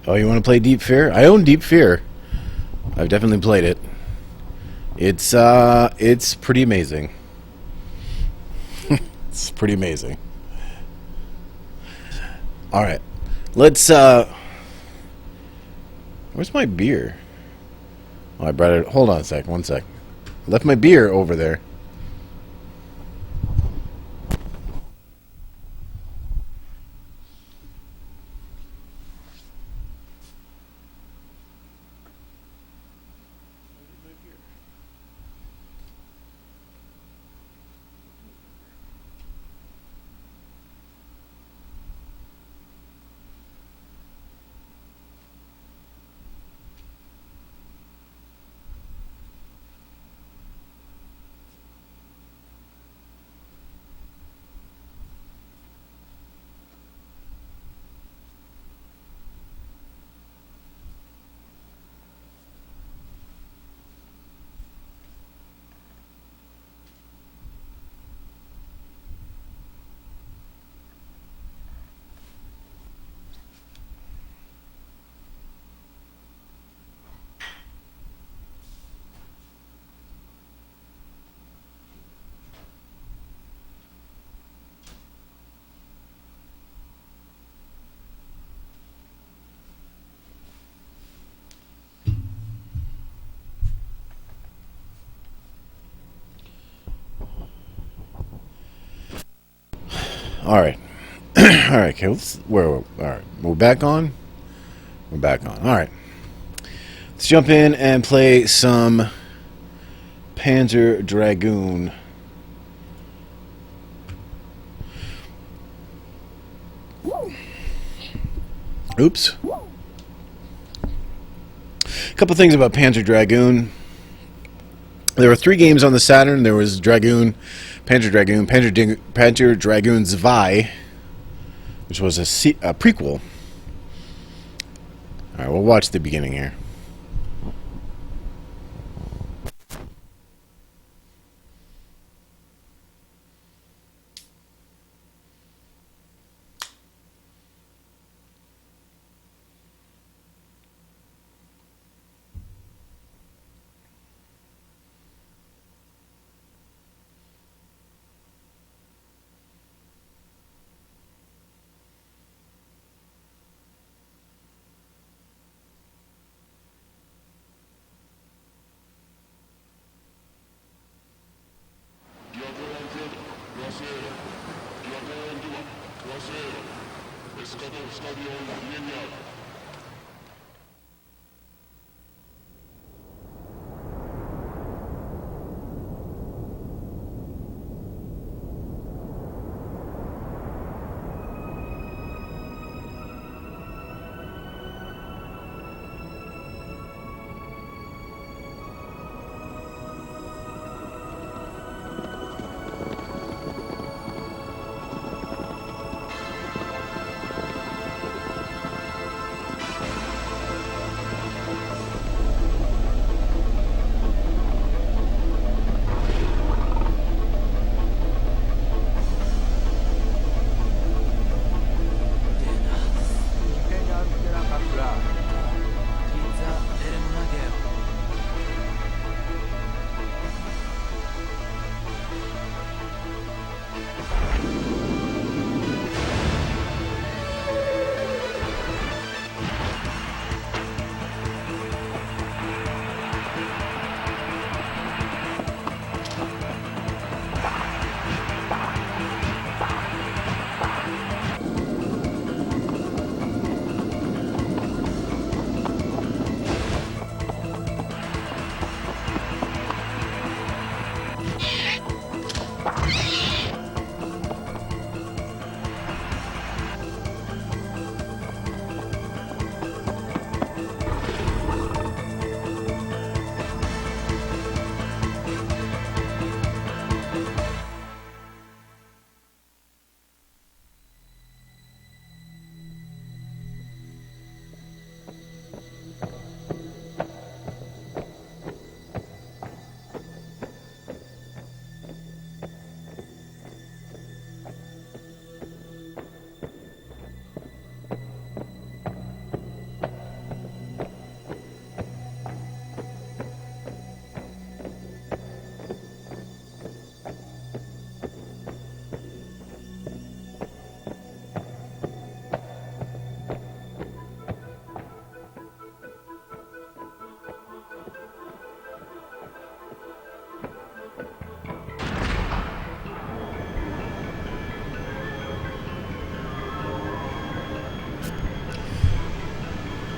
Oh, you want to play Deep Fear? I own Deep Fear. I've definitely played it. It's pretty amazing. It's pretty amazing. All right, let's. Where's my beer? Oh, I brought it. Hold on a sec. One sec. Left my beer over there. All right. All right. Okay. All right. We're back on. We're back on. All right. Let's jump in and play some Panzer Dragoon. Oops. A couple things about Panzer Dragoon. There were 3 games on the Saturn. There was Dragoon, Panzer Dragoon Zwei, which was a prequel. All right, we'll watch the beginning here.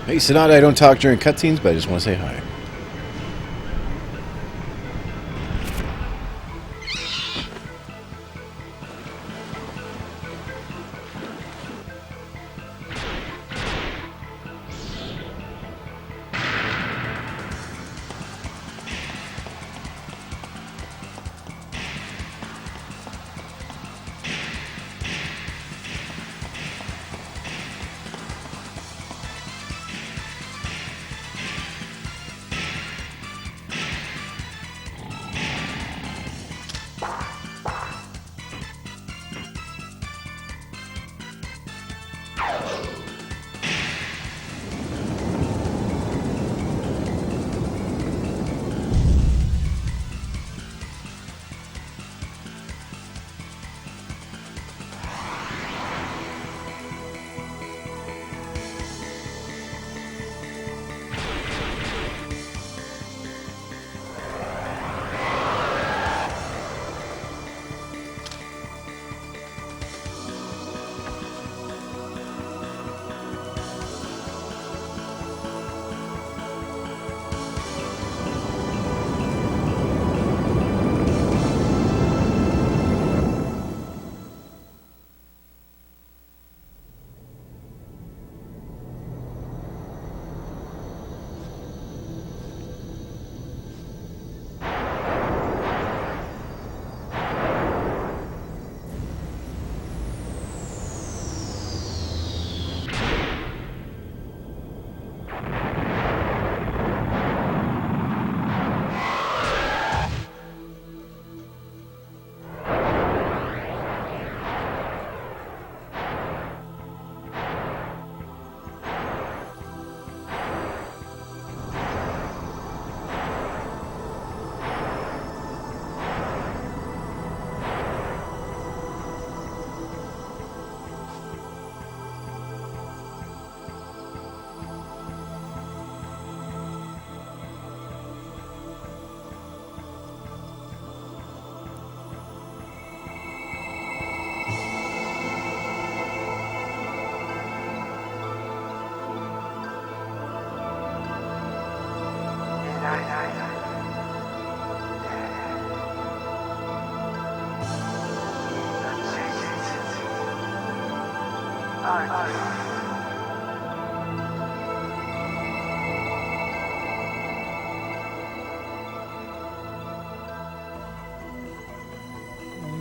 Hey, Sonata, I don't talk during cutscenes, but I just want to say hi.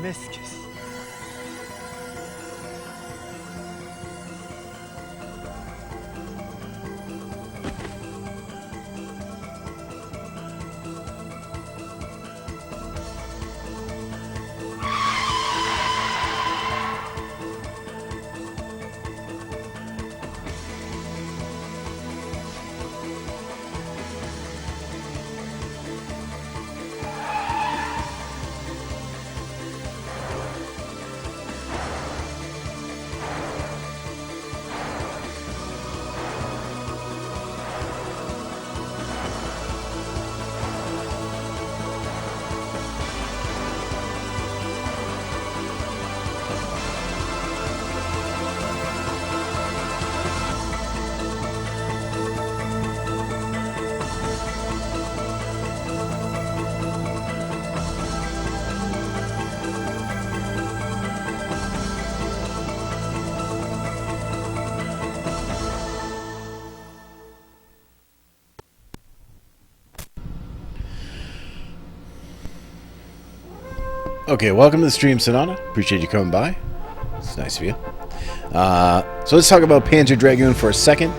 M'excuse. Okay, welcome to the stream, Sonata. Appreciate you coming by. It's nice of you. So let's talk about Panzer Dragoon for a second.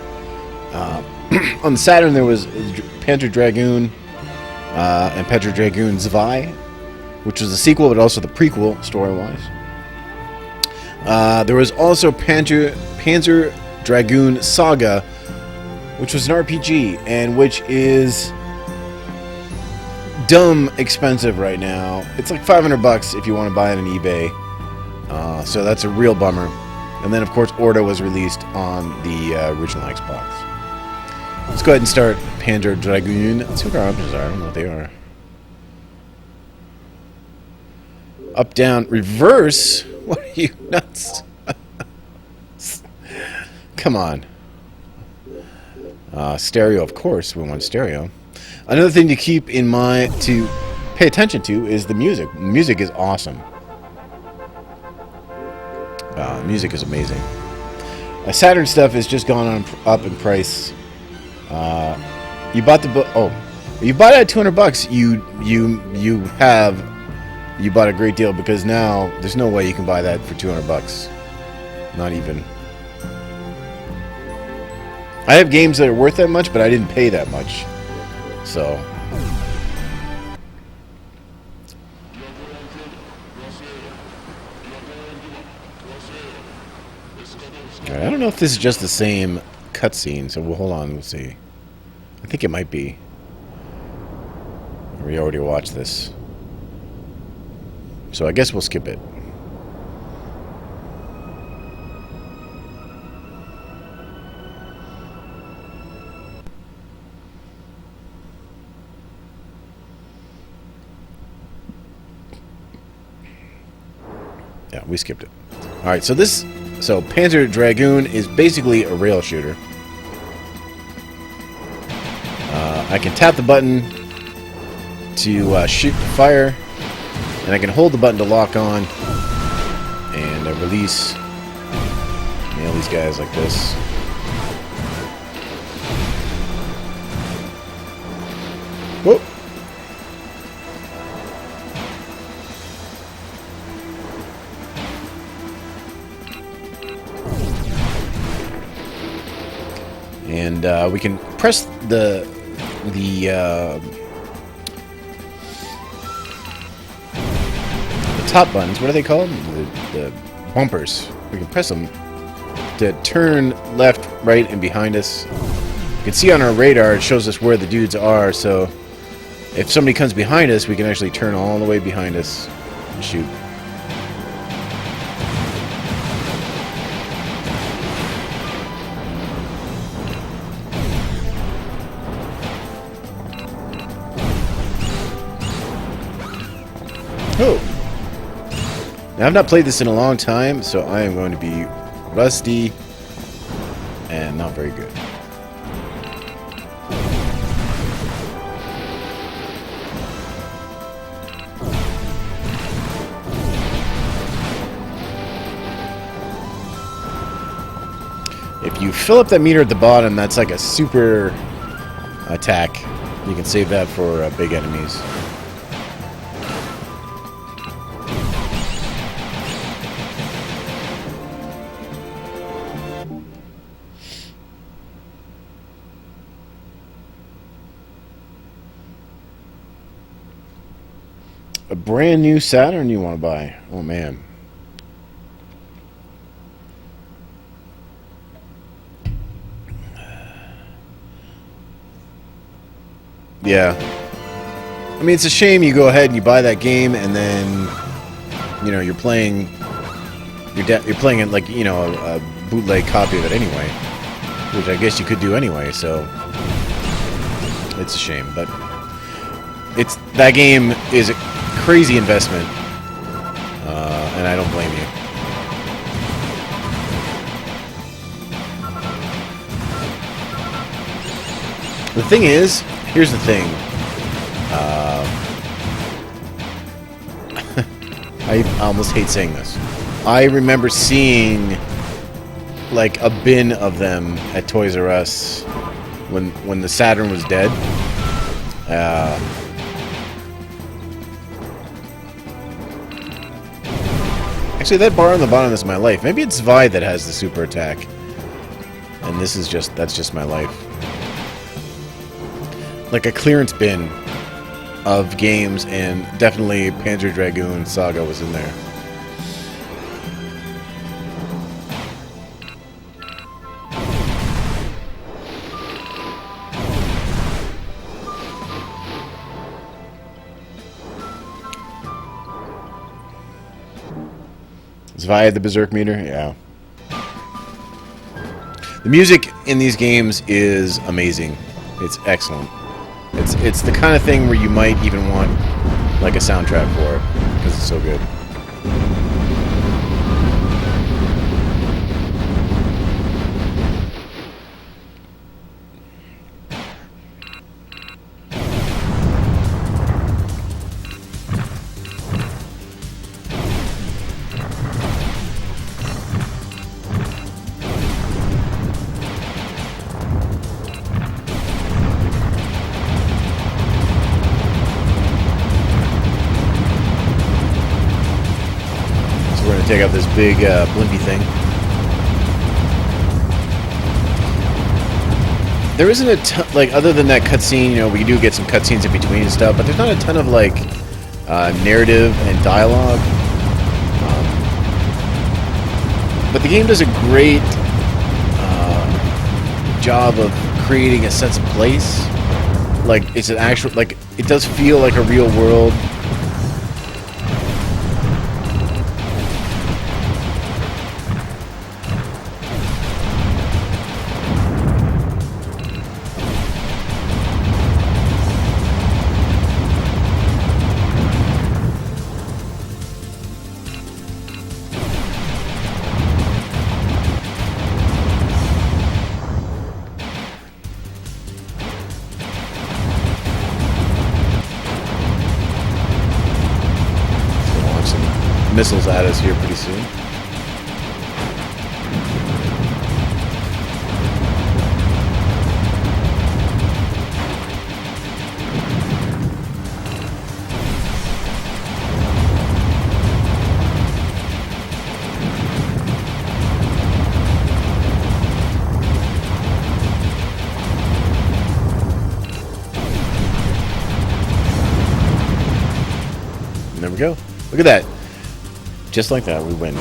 On the Saturn, there was Panzer Dragoon and Panzer Dragoon Zwei, which was the sequel, but also the prequel, story-wise. There was also Panzer Dragoon Saga, which was an RPG, and which is dumb expensive right now. It's like $500 if you want to buy it on eBay. So that's a real bummer. And then, of course, Orta was released on the original Xbox. Let's go ahead and start Panzer Dragoon. Let's see what our options are. I don't know what they are. Up, down, reverse? What are you, nuts? Come on. Stereo, of course, we want stereo. Another thing to keep in mind, to pay attention to, is the music. Music is awesome. Music is amazing. Saturn stuff has just gone up in price. You bought the book. Oh, you bought it at $200. You bought a great deal, because now there's no way you can buy that for $200. Not even. I have games that are worth that much, but I didn't pay that much. So. Alright, I don't know if this is just the same cutscene, so we'll hold on, we'll see. I think it might be. We already watched this. So I guess we'll skip it. Yeah, we skipped it. Alright, so Panzer Dragoon is basically a rail shooter. I can tap the button to shoot the fire, and I can hold the button to lock on, and release. Nail these guys like this. Whoop. And we can press the top buttons. What are they called? The bumpers. We can press them to turn left, right, and behind us. You can see on our radar it shows us where the dudes are. So if somebody comes behind us, we can actually turn all the way behind us and shoot. Oh! Now, I've not played this in a long time, so I am going to be rusty and not very good. If you fill up that meter at the bottom, that's like a super attack. You can save that for big enemies. A brand new Saturn you want to buy? Oh man. Yeah. I mean, it's a shame you go ahead and you buy that game and then, you know, you're playing it like, you know, a bootleg copy of it anyway, which I guess you could do anyway, so it's a shame, but that game is a crazy investment, and I don't blame you. The thing is, here's the thing. I almost hate saying this. I remember seeing like a bin of them at Toys R Us when the Saturn was dead. Actually, that bar on the bottom is my life. Maybe it's Vi that has the super attack, and that's just my life. Like a clearance bin of games, and definitely Panzer Dragoon Saga was in there. Is Vi the Berserk meter? Yeah. The music in these games is amazing. It's excellent. It's the kind of thing where you might even want like a soundtrack for it because it's so good. gonna take out this big blimpy thing. There isn't a ton, like, other than that cutscene, you know, we do get some cutscenes in between and stuff, but there's not a ton of, like, narrative and dialogue. But the game does a great job of creating a sense of place. Like, it's an actual, like, it does feel like a real world. Missiles at us here pretty soon. And there we go. Look at that. Just like that, we win.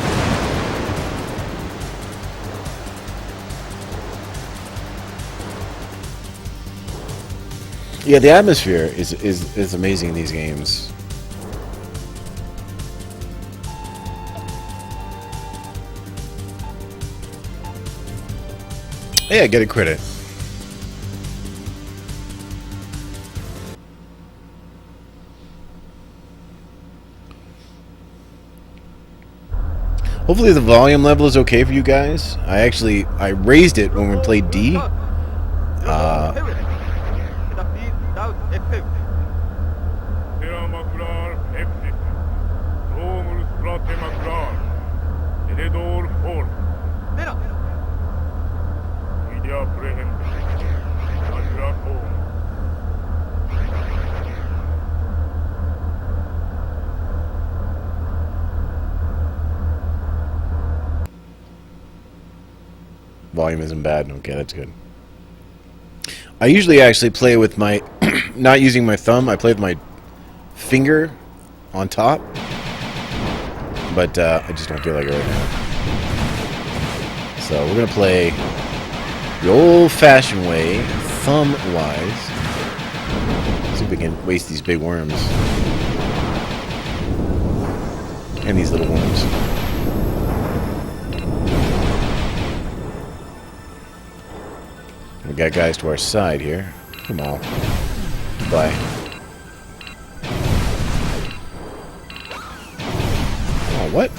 Yeah, the atmosphere is amazing in these games. Yeah, get a credit. Hopefully the volume level is okay for you guys. I raised it when we played D. Volume isn't bad. Okay, that's good. I usually actually play with my, not using my thumb, I play with my finger on top. But I just don't feel like it right now. So we're going to play the old-fashioned way, thumb-wise. See if we can waste these big worms. And these little worms. We got guys to our side here. Come on. Bye. Oh, what?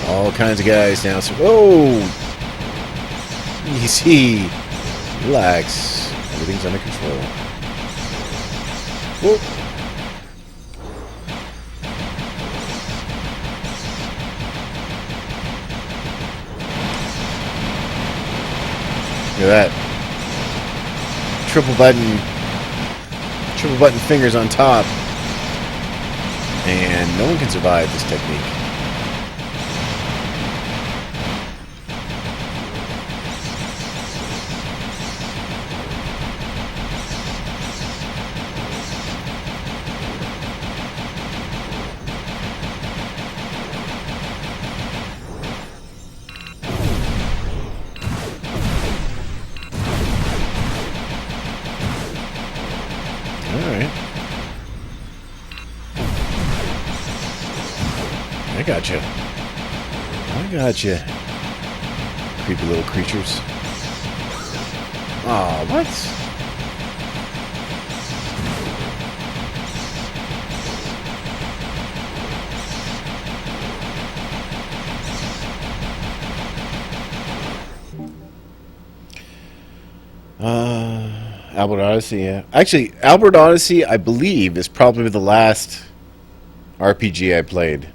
All kinds of guys now. So, whoa! Easy. Relax. Everything's under control. Whoa. Look at that. Triple button fingers on top. And no one can survive this technique. Alright. I gotcha. I gotcha. Creepy little creatures. Aw, what? Albert Odyssey, yeah. Actually, Albert Odyssey, I believe, is probably the last RPG I played.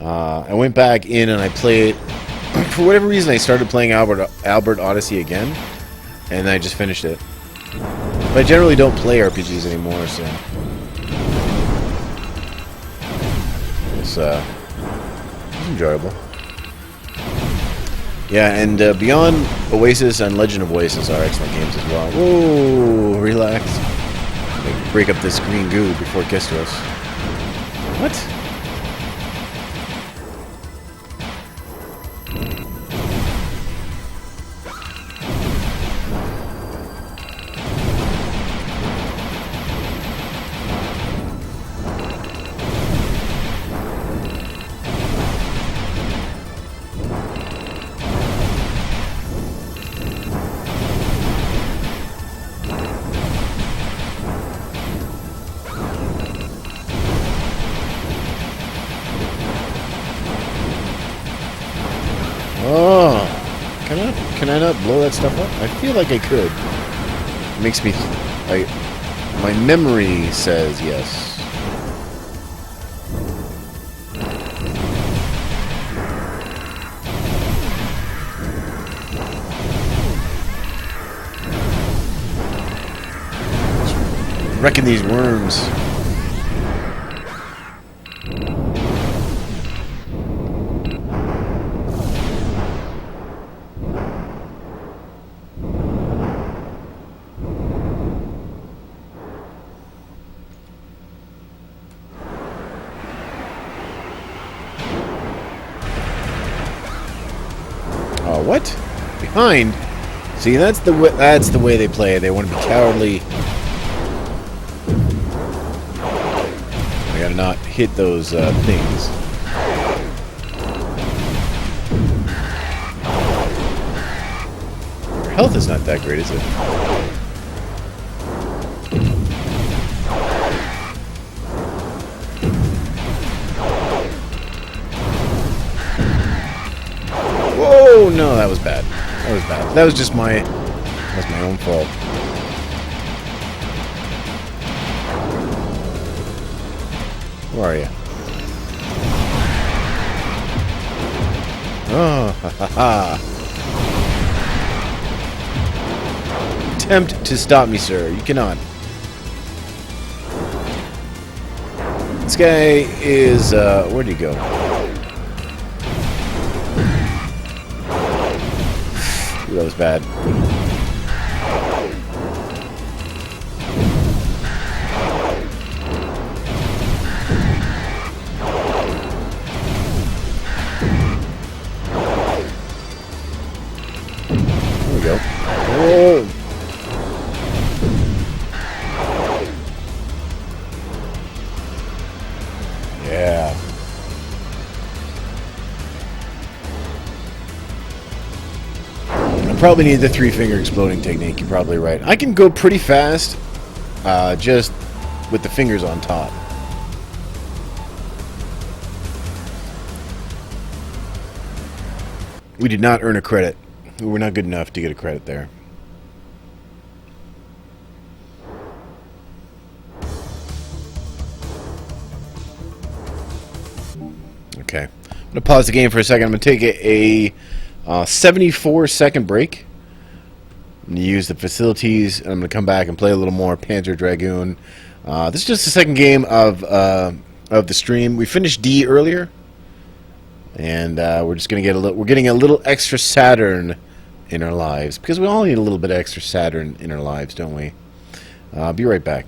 I went back in and I played. For whatever reason, I started playing Albert Odyssey again, and I just finished it. But I generally don't play RPGs anymore, so it's enjoyable. Yeah, and Beyond Oasis and Legend of Oasis are excellent games as well. Whoa, relax. Break up this green goo before it gets to us. What? Oh, can I not blow that stuff up? I feel like I could. It makes me, my memory says yes. Wrecking these worms. Oh, what? Behind? See, that's the way they play. They want to be cowardly. I gotta not hit those things. Your health is not that great, is it? Whoa, no, that was bad. That was bad. That was just my own fault. Where are you? Oh, ha ha ha. Attempt to stop me, sir. You cannot. This guy is, where'd he go? Ooh, that was bad. There we go. Whoa! Yeah. I probably need the three-finger exploding technique. You're probably right. I can go pretty fast, just with the fingers on top. We did not earn a credit. We were not good enough to get a credit there. Okay. I'm going to pause the game for a second. I'm going to take a 74-second break. I'm going to use the facilities, and I'm going to come back and play a little more Panzer Dragoon. This is just the second game of the stream. We finished D earlier, and we're just going to get we're getting a little extra Saturn in our lives, because we all need a little bit of extra Saturn in our lives, don't we? I'll be right back.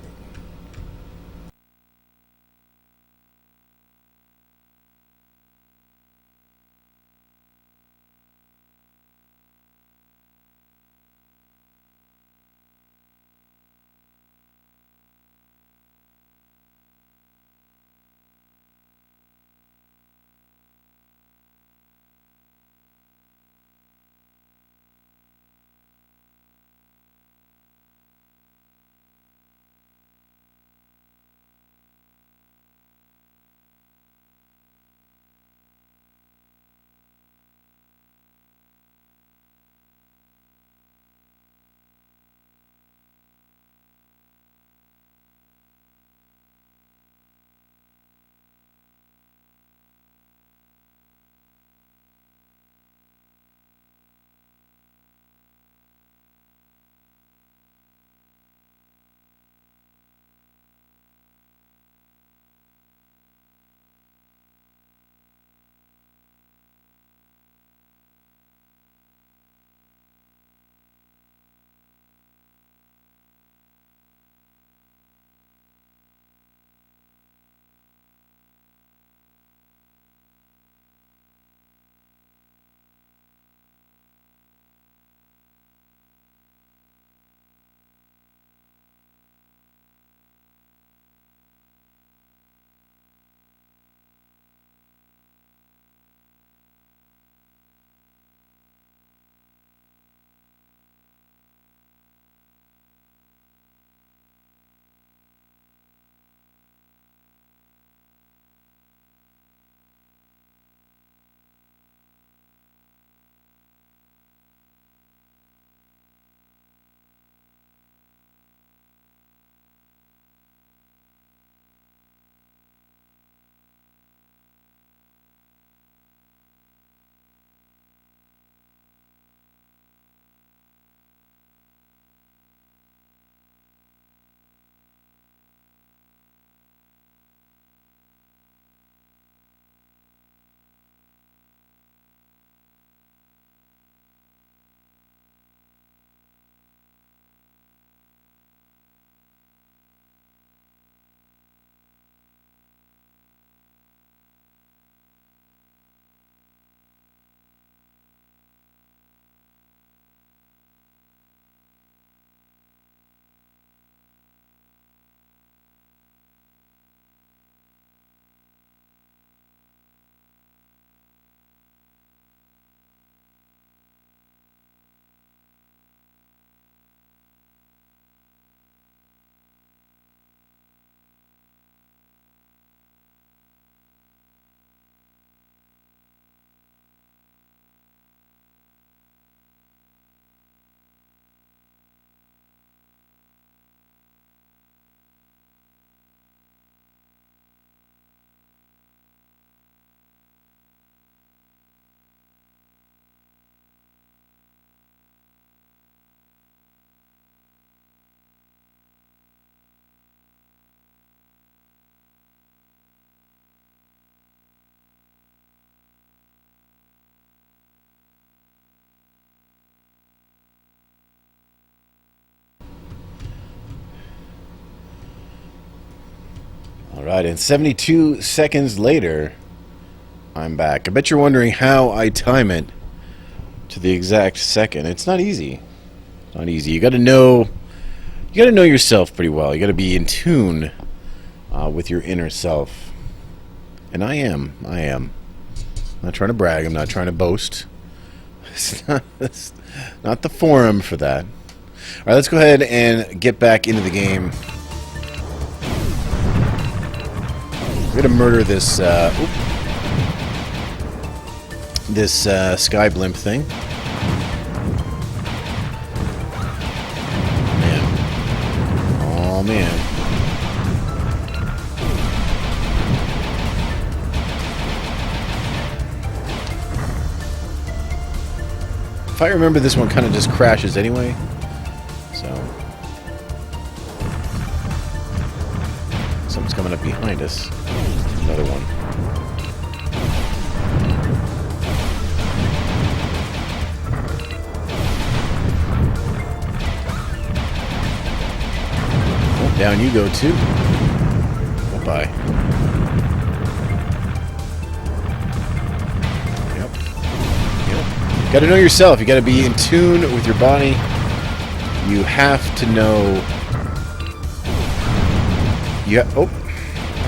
Alright, and 72 seconds later, I'm back. I bet you're wondering how I time it to the exact second. It's not easy. Not easy. You gotta know yourself pretty well. You gotta be in tune with your inner self. And I am. I'm not trying to brag. I'm not trying to boast. It's not the forum for that. Alright, let's go ahead and get back into the game. We're gonna murder this sky blimp thing. Man. Oh man. If I remember, this one kind of just crashes anyway. So something's coming up behind us. Another one. Oh, down you go too. Bye-bye. Yep. Got to know yourself. You got to be in tune with your body. You have to know. Yeah. Oh.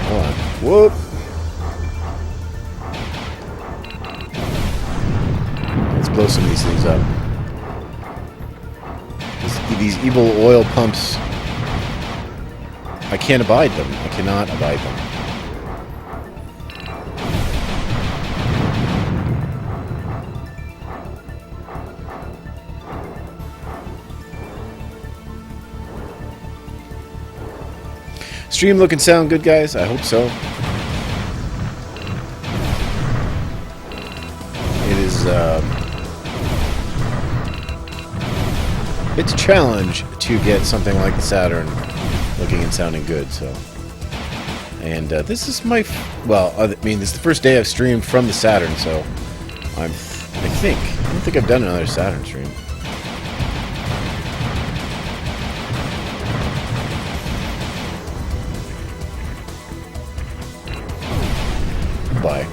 Hold on. Whoop. Let's blow some of these things up. These evil oil pumps. I can't abide them. I cannot abide them. Stream look and sound good, guys? I hope so. It is, it's a challenge to get something like the Saturn looking and sounding good, so. And, this is my, I mean, this is the first day I've streamed from the Saturn, so I don't think I've done another Saturn stream. Bye.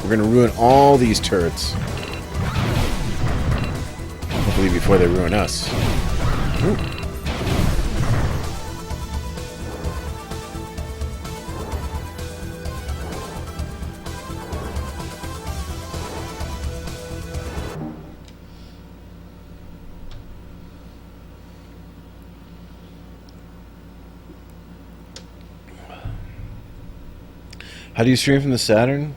We're gonna ruin all these turrets. Hopefully before they ruin us. Ooh. How do you stream from the Saturn?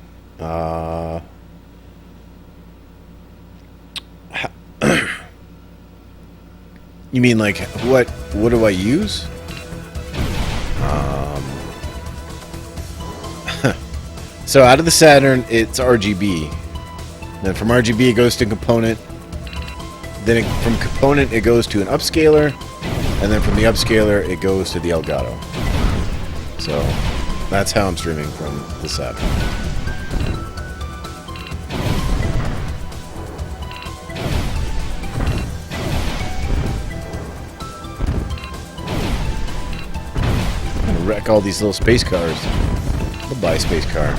You mean like what do I use? So out of the Saturn, it's RGB. Then from RGB it goes to component. Then from component it goes to an upscaler, and then from the upscaler it goes to the Elgato. So that's how I'm streaming from the Saturn. Wreck all these little space cars. Goodbye, space car.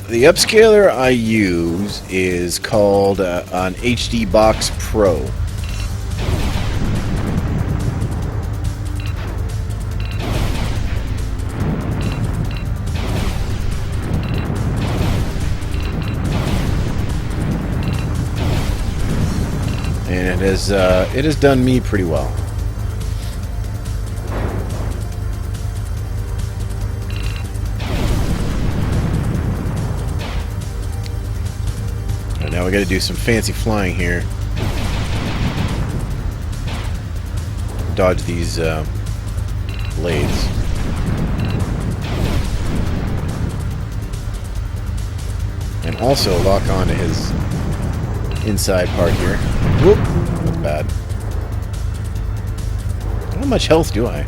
The upscaler I use is called an HD Box Pro. And it has done me pretty well. we got to do some fancy flying here. Dodge these blades. And also lock onto his inside part here. Whoop! That's bad. How much health do I?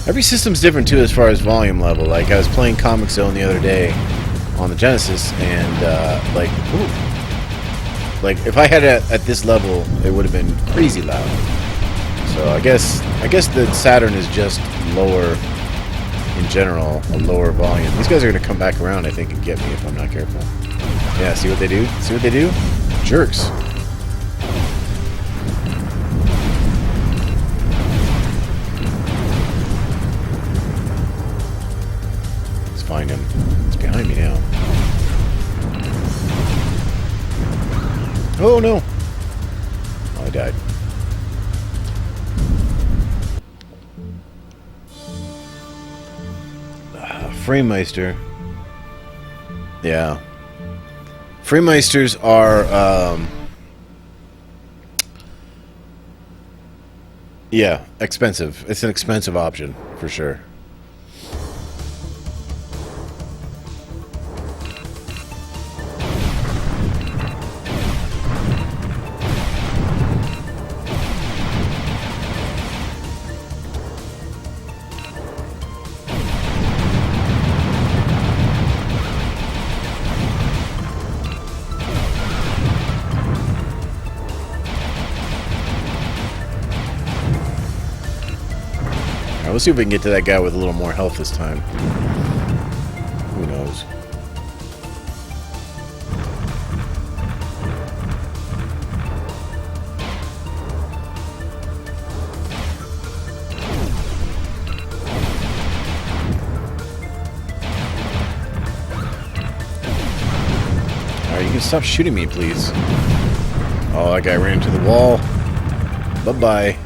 Every system's different too as far as volume level. Like I was playing Comic Zone the other day on the Genesis, and like if I had it at this level, it would have been crazy loud. So I guess the Saturn is just lower in general, a lower volume. These guys are gonna come back around, I think, and get me if I'm not careful. Yeah, see what they do? See what they do? Jerks. Find him. It's behind me now. Oh no! Oh, I died. Framemeister. Yeah. Framemeisters are, yeah, expensive. It's an expensive option, for sure. Let's see if we can get to that guy with a little more health this time. Who knows? Alright, you can stop shooting me, please. Oh, that guy ran into the wall. Bye-bye.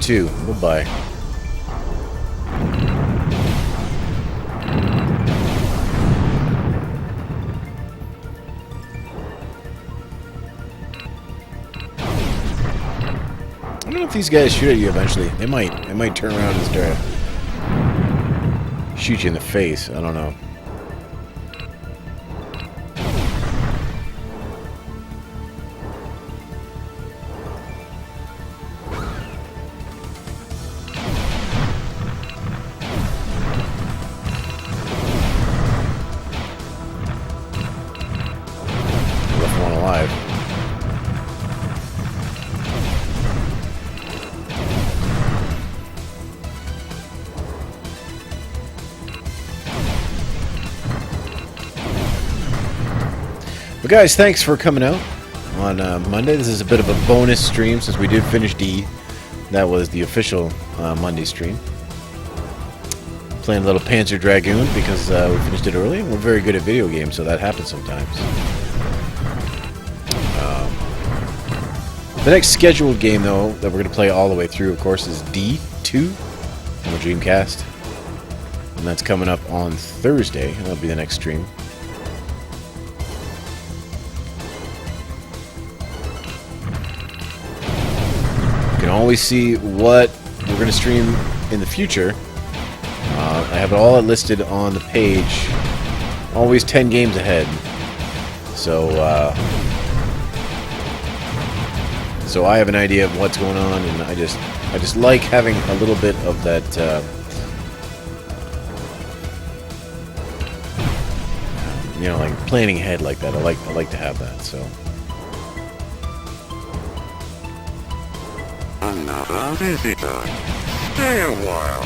Too. Bye-bye. I don't know if these guys shoot at you eventually. They might turn around and start shoot you in the face. I don't know. But guys, thanks for coming out on Monday. This is a bit of a bonus stream since we did finish D. That was the official Monday stream. Playing a little Panzer Dragoon because we finished it early. We're very good at video games, so that happens sometimes. The next scheduled game, though, that we're going to play all the way through, of course, is D2 on the Dreamcast. And that's coming up on Thursday. That'll be the next stream. You can always see what we're going to stream in the future. I have it all listed on the page. Always 10 games ahead. So, so I have an idea of what's going on, and I just like having a little bit of that. You know, like planning ahead like that. I like to have that. So. Another visitor. Stay a while.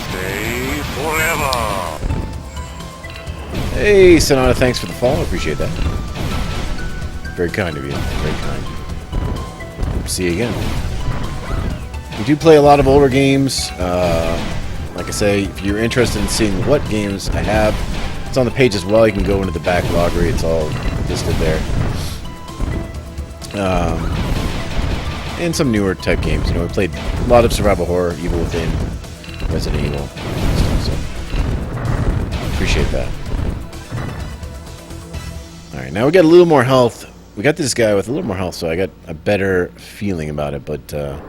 Stay forever. Hey, Sonata, thanks for the follow. Appreciate that. Very kind of you. Very kind. See you again. We do play a lot of older games. Like I say, if you're interested in seeing what games I have, it's on the page as well. You can go into the backloggery. It's all listed there. And some newer type games. You know, we played a lot of survival horror, Evil Within, Resident Evil, stuff, so appreciate that. Alright, now we got a little more health. We got this guy with a little more health, so I got a better feeling about it, but I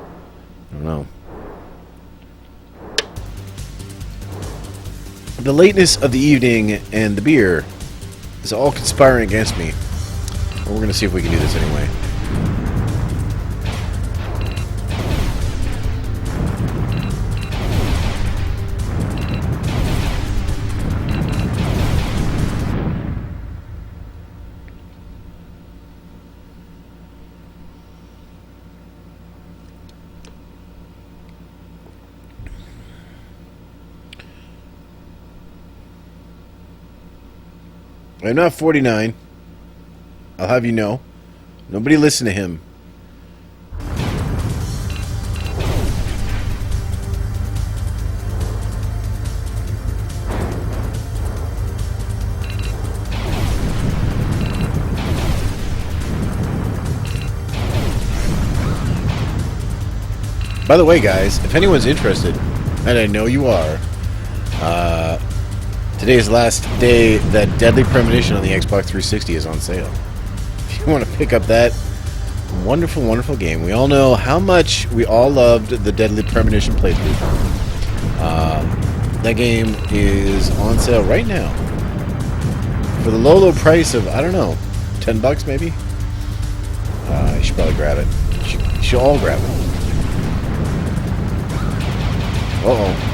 don't know. The lateness of the evening and the beer is all conspiring against me. But we're going to see if we can do this anyway. I'm not 49. I'll have you know. Nobody listen to him. By the way, guys, if anyone's interested, and I know you are, today is the last day that Deadly Premonition on the Xbox 360 is on sale. If you want to pick up that wonderful, wonderful game, we all know how much we all loved the Deadly Premonition playthrough. That game is on sale right now for the low, low price of, I don't know, $10 maybe? You should probably grab it. You should all grab it. Uh-oh.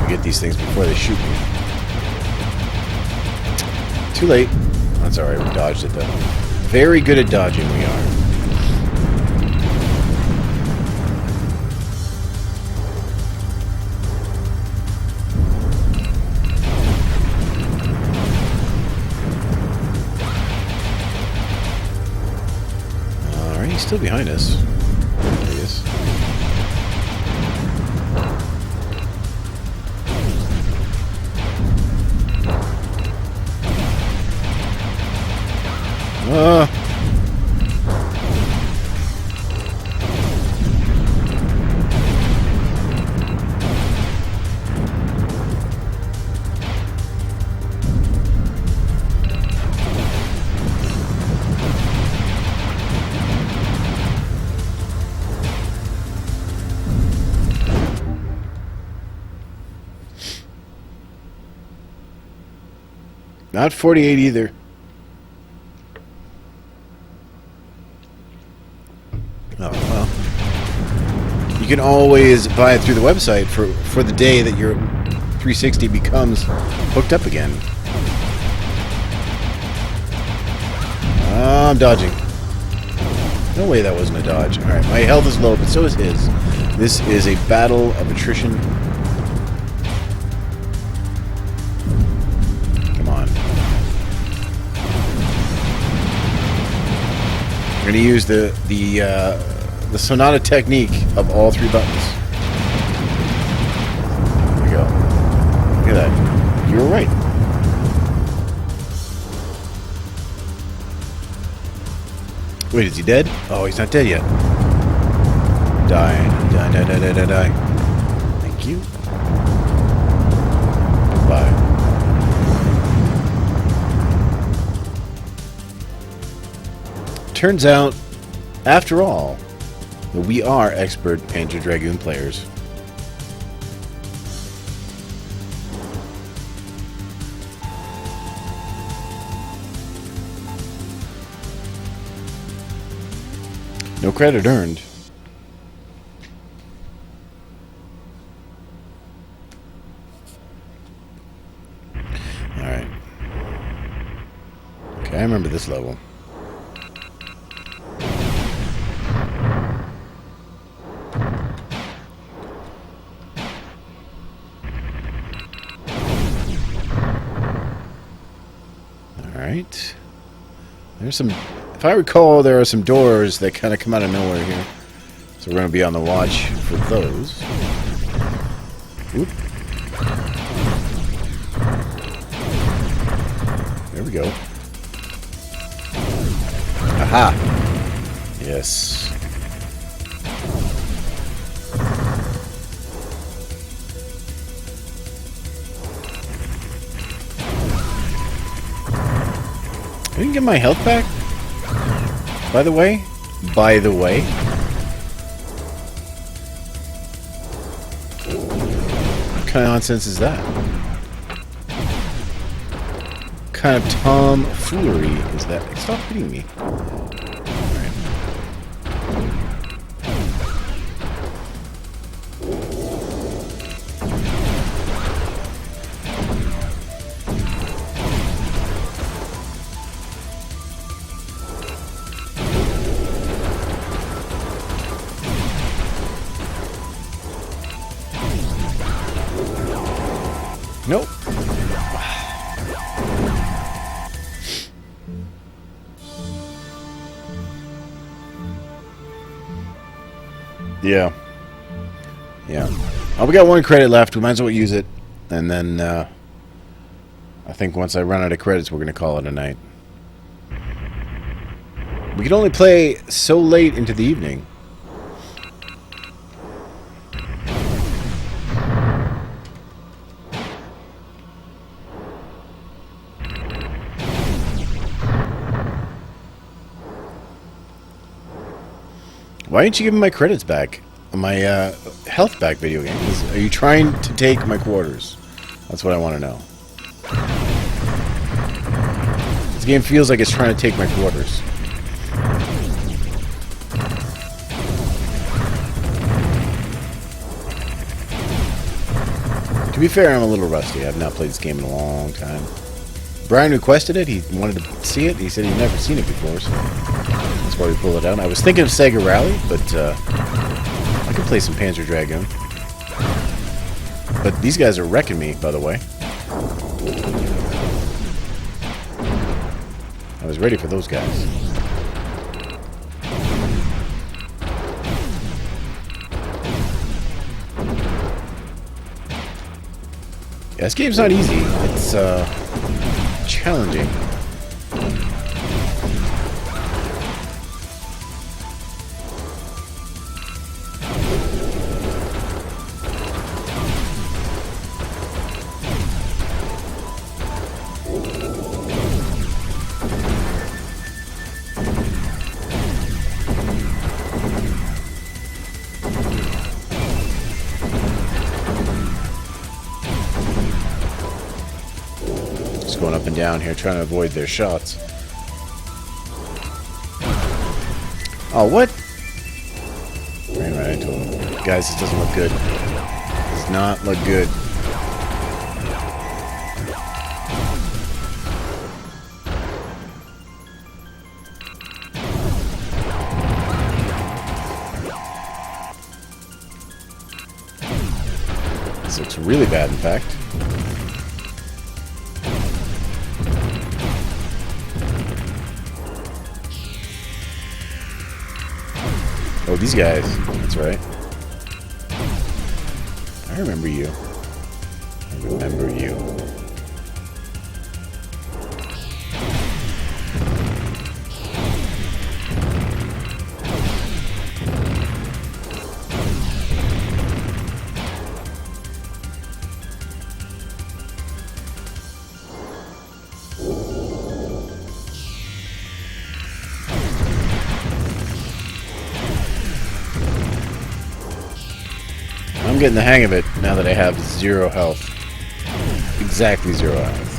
Get these things before they shoot me. Too late. That's alright, we dodged it though. Very good at dodging we are. Alright, he's still behind us. There he is. Not 48 either. Oh, well. You can always buy it through the website for the day that your 360 becomes hooked up again. I'm dodging. No way that wasn't a dodge. Alright, my health is low, but so is his. This is a battle of attrition. Come on. We're going to use the Sonata technique of all three buttons. There we go. Look at that. You were right. Wait, is he dead? Oh, he's not dead yet. Die. Die, die, die, die, die, die. Thank you. Goodbye. Turns out, after all, that we are expert Panzer Dragoon players. No credit earned. Alright. Okay, I remember this level. Alright. There's some... If I recall, there are some doors that kind of come out of nowhere here. So we're going to be on the watch for those. Oop. There we go. Aha! Yes. I didn't get my health back? By the way? By the way? What kind of nonsense is that? What kind of tomfoolery is that? Stop hitting me. Alright. Nope. Yeah. Yeah. Oh, we got one credit left. We might as well use it. And then, I think once I run out of credits, we're going to call it a night. We can only play so late into the evening. Why didn't you give me my credits back? My health back, video game. Are you trying to take my quarters? That's what I want to know. This game feels like it's trying to take my quarters. To be fair, I'm a little rusty. I've not played this game in a long time. Brian requested it. He wanted to see it. He said he'd never seen it before, so that's why we pulled it out. I was thinking of Sega Rally, but I could play some Panzer Dragoon. But these guys are wrecking me, by the way. I was ready for those guys. Yeah, this game's not easy. It's challenging. Just going up and down here, trying to avoid their shots. Oh, what? Right, I told him. Guys, this doesn't look good. It does not look good. This looks really bad, in fact. Oh, these guys. That's right. I remember you. I remember you. I'm getting the hang of it now that I have 0 health. Exactly 0 health.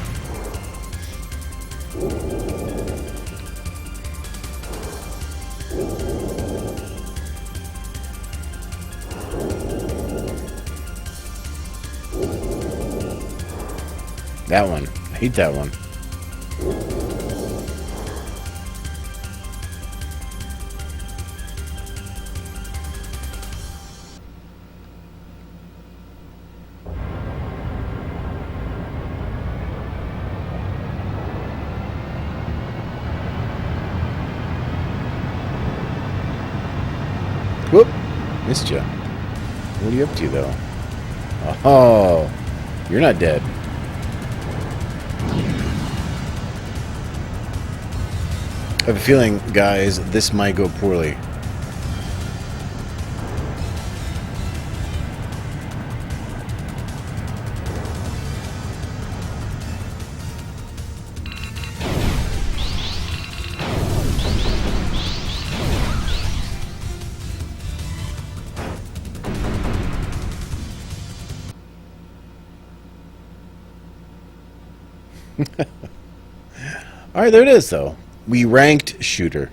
That one. I hate that one. missed you. What are you up to, though? Oh, you're not dead. I have a feeling, guys, this might go poorly. Alright, there it is, though. We ranked shooter.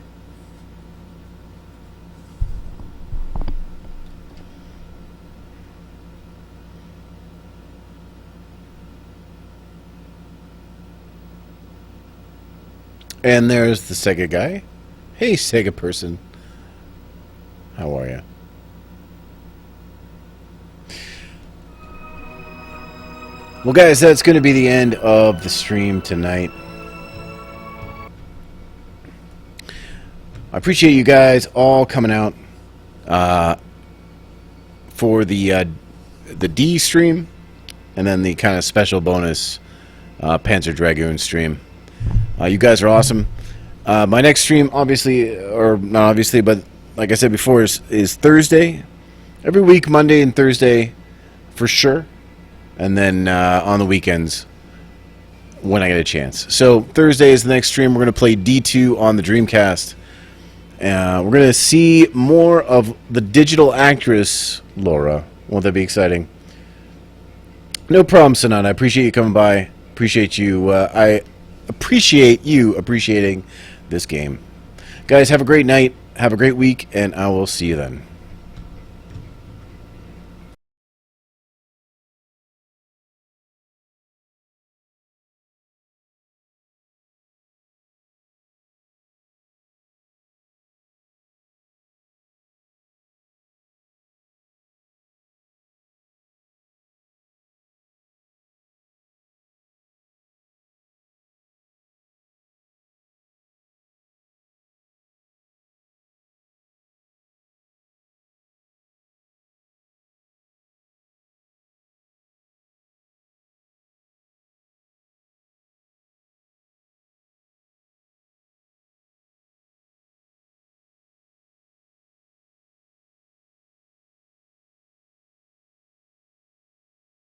And there's the Sega guy. Hey, Sega person. How are you? Well, guys, that's going to be the end of the stream tonight. I appreciate you guys all coming out for the D stream, and then the kind of special bonus Panzer Dragoon stream. You guys are awesome. My next stream, obviously, or not obviously, but like I said before, is Thursday. Every week, Monday and Thursday, for sure. And then on the weekends, when I get a chance. So Thursday is the next stream. We're going to play D2 on the Dreamcast. We're going to see more of the digital actress, Laura. Won't that be exciting? No problem, Sanan. I appreciate you coming by. Appreciate you. I appreciate you appreciating this game. Guys, have a great night. Have a great week, and I will see you then.